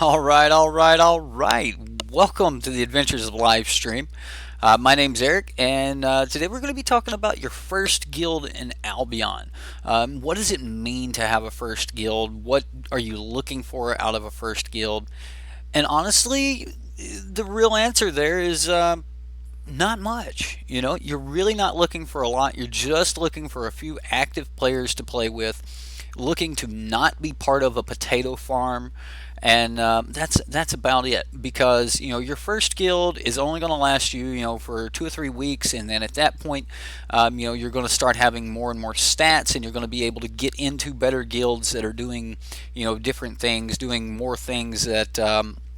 All right. Welcome to the Adventures of Live Stream. My name's Eric, and today we're going to be talking about your first guild in Albion. What does it mean to have a first guild? What are you looking for out of a first guild? And honestly, the real answer there is not much. You're really not looking for a lot. You're just looking for a few active players to play with, looking to not be part of a potato farm, and that's about it. Because your first guild is only going to last you, for 2 or 3 weeks, and then at that point, you're going to start having more and more stats, and you're going to be able to get into better guilds that are doing, different things, doing more things that.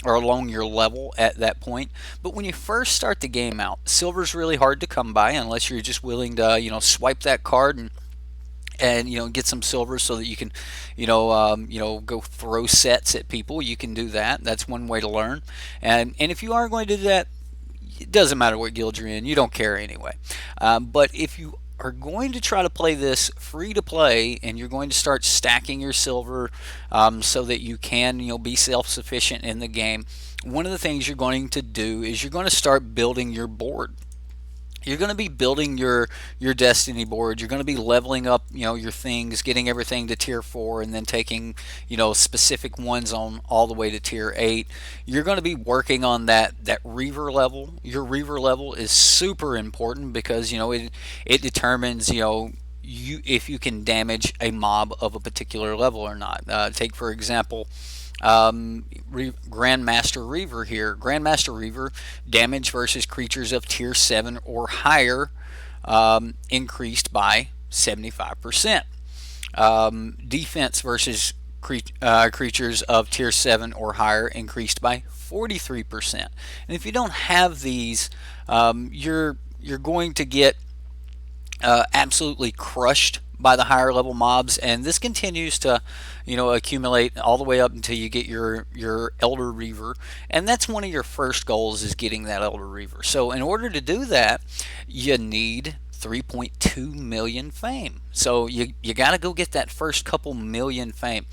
Are along your level at that point. But when you first start the game out, silver's really hard to come by unless you're just willing to, swipe that card and get some silver so that you can go throw sets at people. You can do that. That's one way to learn. And if you are going to do that, it doesn't matter what guild you're in. You don't care anyway. But if you are going to try to play this free to play, and you're going to start stacking your silver so that you can be self-sufficient in the game, one of the things you're going to do is you're going to start building your board. You're going to be building your destiny board. You're going to be leveling up your things, getting everything to tier 4, and then taking specific ones on all the way to tier 8. You're going to be working on that reaver level. Your reaver level is super important because it determines if you can damage a mob of a particular level or not. Take for example, Grandmaster Reaver here. Grandmaster Reaver, damage versus creatures of tier 7 or higher, increased by 75%. Defense versus creatures of tier 7 or higher increased by 43%. And if you don't have these, you're going to get absolutely crushed by the higher level mobs, and this continues to accumulate all the way up until you get your Elder Reaver, and that's one of your first goals, is getting that Elder Reaver. So in order to do that, you need 3.2 million fame. So you got to go get that first couple million fame.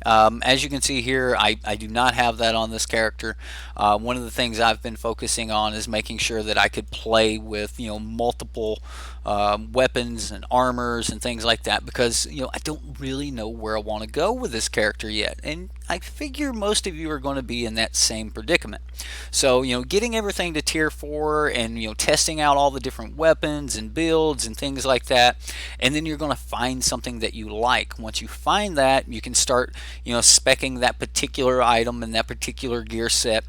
As you can see here, I do not have that on this character. One of the things I've been focusing on is making sure that I could play with multiple weapons and armors and things like that, because I don't really know where I want to go with this character yet, and I figure most of you are going to be in that same predicament. So getting everything to tier 4 and testing out all the different weapons and builds and things like that, and then you're going to find something that you like. Once you find that, you can start speccing that particular item and that particular gear set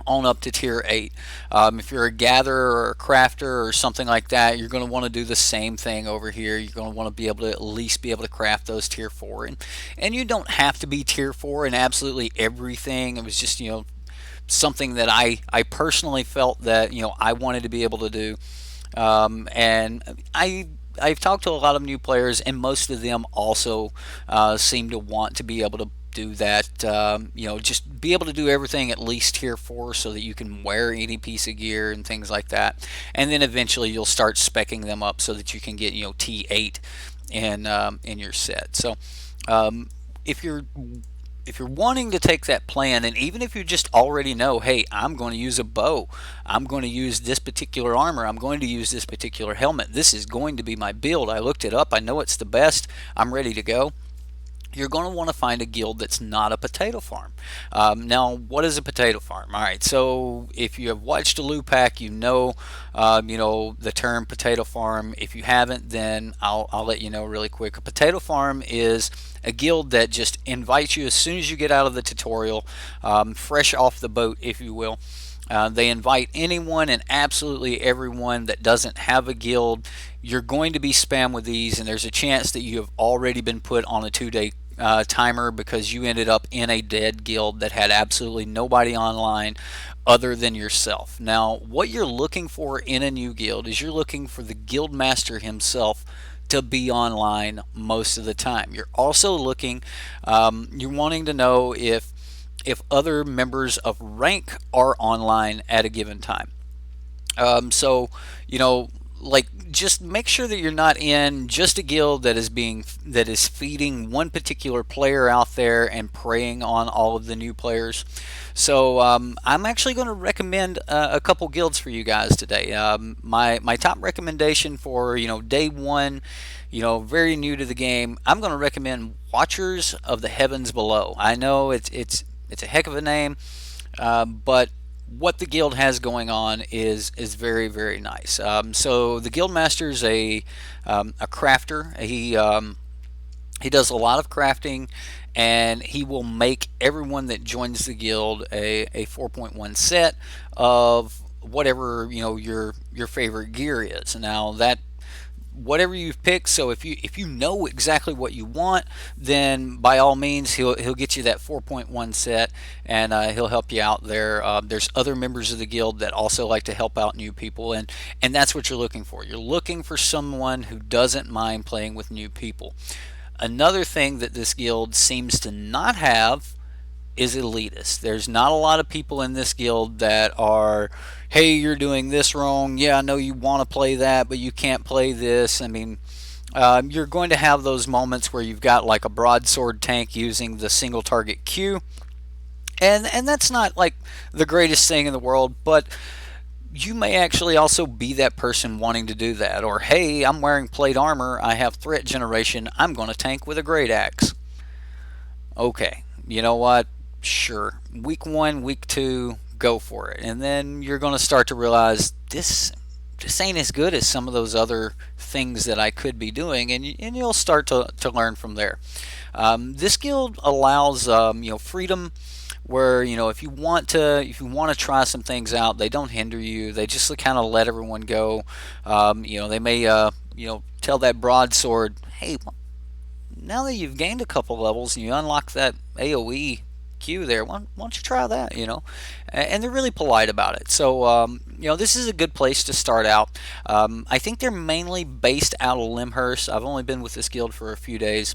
on up to tier 8. If you're a gatherer or a crafter or something like that, you're going to want to do the same thing over here. You're going to want to be able to at least be able to craft those tier 4. And you don't have to be tier 4 in absolutely everything. It was just, something that I personally felt that, I wanted to be able to do. And I've talked to a lot of new players, and most of them also seem to want to be able to do that. Just be able to do everything at least tier 4 so that you can wear any piece of gear and things like that. And then eventually you'll start speccing them up so that you can get T8 in your set. So if you're wanting to take that plan, and even if you just already know, hey, I'm going to use a bow, I'm going to use this particular armor, I'm going to use this particular helmet, this is going to be my build, I looked it up, I know it's the best, I'm ready to go, you're going to want to find a guild that's not a potato farm. Now, what is a potato farm? All right, so if you have watched a Lupac, you know the term potato farm. If you haven't, then I'll let you know really quick. A potato farm is a guild that just invites you as soon as you get out of the tutorial, fresh off the boat, if you will. They invite anyone and absolutely everyone that doesn't have a guild. You're going to be spammed with these, and there's a chance that you have already been put on a 2-day timer because you ended up in a dead guild that had absolutely nobody online other than yourself. Now, what you're looking for in a new guild is you're looking for the guild master himself to be online most of the time. You're also looking, you're wanting to know if other members of rank are online at a given time. So, like, just make sure that you're not in just a guild that is feeding one particular player out there and preying on all of the new players. So I'm actually going to recommend a couple guilds for you guys today. My top recommendation for day one, very new to the game, I'm going to recommend Watchers of the Heavens Below. I know it's a heck of a name, but what the guild has going on is very, very nice. So the guild master is a crafter. He does a lot of crafting, and he will make everyone that joins the guild a 4.1 set of whatever your favorite gear is. Now that whatever you've picked. So if you know exactly what you want, then by all means he'll get you that 4.1 set, and he'll help you out there. There's other members of the guild that also like to help out new people, and that's what you're looking for. You're looking for someone who doesn't mind playing with new people. Another thing that this guild seems to not have is elitist. There's not a lot of people in this guild that are, hey, you're doing this wrong. Yeah, I know you want to play that, but you can't play this. I mean, you're going to have those moments where you've got like a broadsword tank using the single target Q, and that's not like the greatest thing in the world, but you may actually also be that person wanting to do that. Or, hey, I'm wearing plate armor, I have threat generation, I'm going to tank with a great axe. Okay, you know what? Sure. Week one, week two, go for it. And then you're going to start to realize this ain't as good as some of those other things that I could be doing, and you'll start to learn from there. This guild allows freedom, where if you want to try some things out, they don't hinder you. They just kind of let everyone go. They may tell that broadsword, hey, now that you've gained a couple levels and you unlock that AoE Q there, why don't you try that? And they're really polite about it. So this is a good place to start out. I think they're mainly based out of Limhurst. I've only been with this guild for a few days,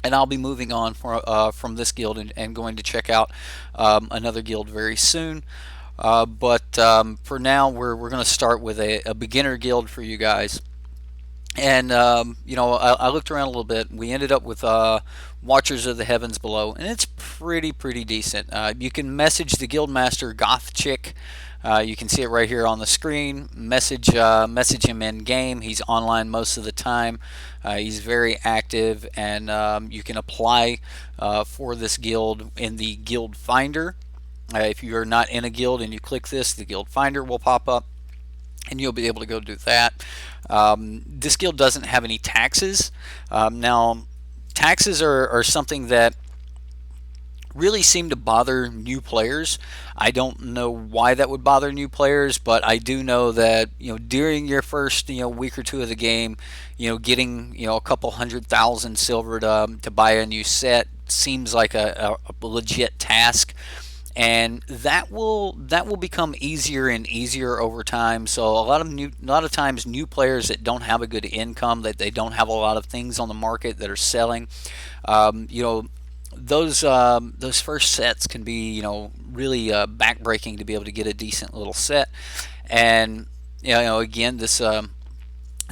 and I'll be moving on from this guild and going to check out another guild very soon. But for now, we're going to start with a beginner guild for you guys. And I looked around a little bit. We ended up with Watchers of the Heavens Below, and it's pretty decent. You can message the guild master Gothchick. You can see it right here on the screen. Message him in game. He's online most of the time. He's very active, and you can apply for this guild in the guild finder. If you are not in a guild and you click this, the guild finder will pop up, and you'll be able to go do that. This guild doesn't have any taxes. Now, taxes are something that really seem to bother new players. I don't know why that would bother new players, but I do know that during your first week or two of the game, getting a couple 100,000 silver to buy a new set seems like a legit task. And that will become easier and easier over time. So a lot of times new players that don't have a good income, that they don't have a lot of things on the market that are selling, those first sets can be really backbreaking to be able to get a decent little set. And again, this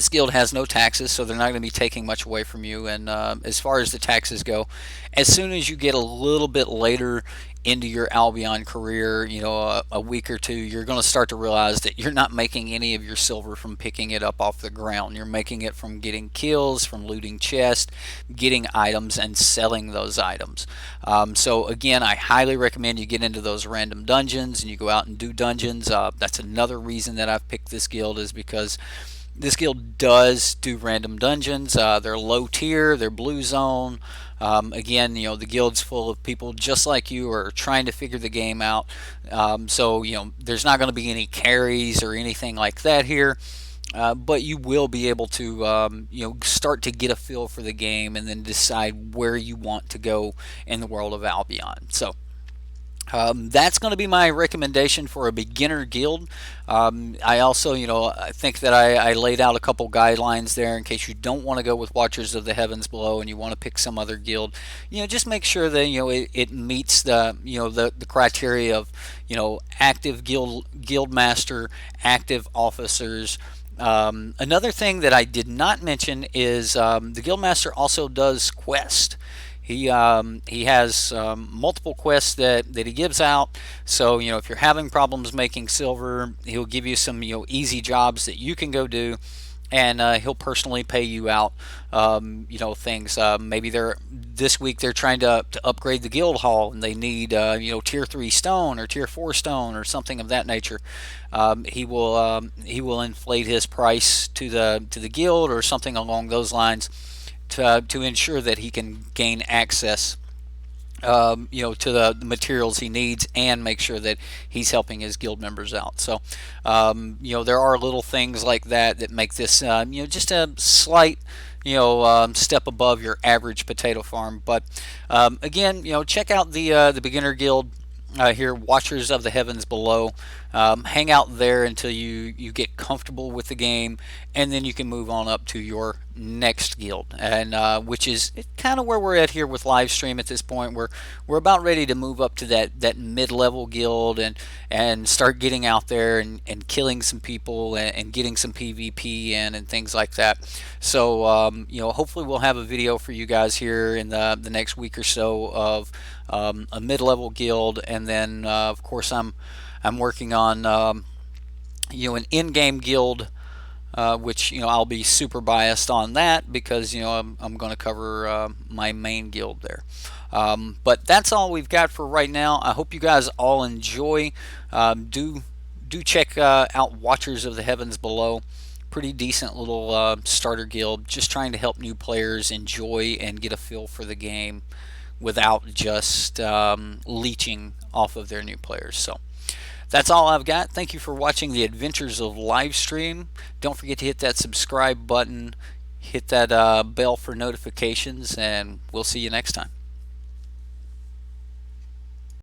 guild has no taxes, so they're not going to be taking much away from you. And as far as the taxes go, as soon as you get a little bit later into your Albion career, a week or two, you're going to start to realize that you're not making any of your silver from picking it up off the ground. You're making it from getting kills, from looting chests, getting items, and selling those items. So again, I highly recommend you get into those random dungeons and you go out and do dungeons. That's another reason that I've picked this guild, is because this guild does do random dungeons. They're low tier, they're blue zone. Again, the guild's full of people just like you are trying to figure the game out. So there's not going to be any carries or anything like that here. But you will be able to start to get a feel for the game and then decide where you want to go in the world of Albion. So that's going to be my recommendation for a beginner guild. I also, I think that I laid out a couple guidelines there in case you don't want to go with Watchers of the Heavens Below and you want to pick some other guild. Just make sure that it meets the criteria of active guild master, active officers, Another thing that I did not mention is the Guildmaster also does quest. He has multiple quests that he gives out. So if you're having problems making silver, he'll give you some easy jobs that you can go do, and he'll personally pay you out. Things. Maybe this week they're trying to upgrade the guild hall and they need tier 3 stone or tier 4 stone or something of that nature. He will inflate his price to the guild or something along those lines to ensure that he can gain access to the materials he needs and make sure that he's helping his guild members out. So, there are little things like that make this, just a slight, step above your average potato farm. But again, check out the beginner guild. Here, Watchers of the Heavens Below. Hang out there until you get comfortable with the game, and then you can move on up to your next guild, and which is kind of where we're at here with live stream at this point. We're about ready to move up to that mid-level guild and start getting out there and killing some people and getting some PvP in and things like that. So hopefully we'll have a video for you guys here in the next week or so of a mid-level guild, and then of course I'm working on an in-game guild, which I'll be super biased on that because I'm going to cover my main guild there. But that's all we've got for right now. I hope you guys all enjoy. Do check out Watchers of the Heavens Below. Pretty decent little starter guild, just trying to help new players enjoy and get a feel for the game without just leeching off of their new players. So that's all I've got. Thank you for watching the Adventures of Livestream. Don't forget to hit that subscribe button, hit that bell for notifications, and we'll see you next time.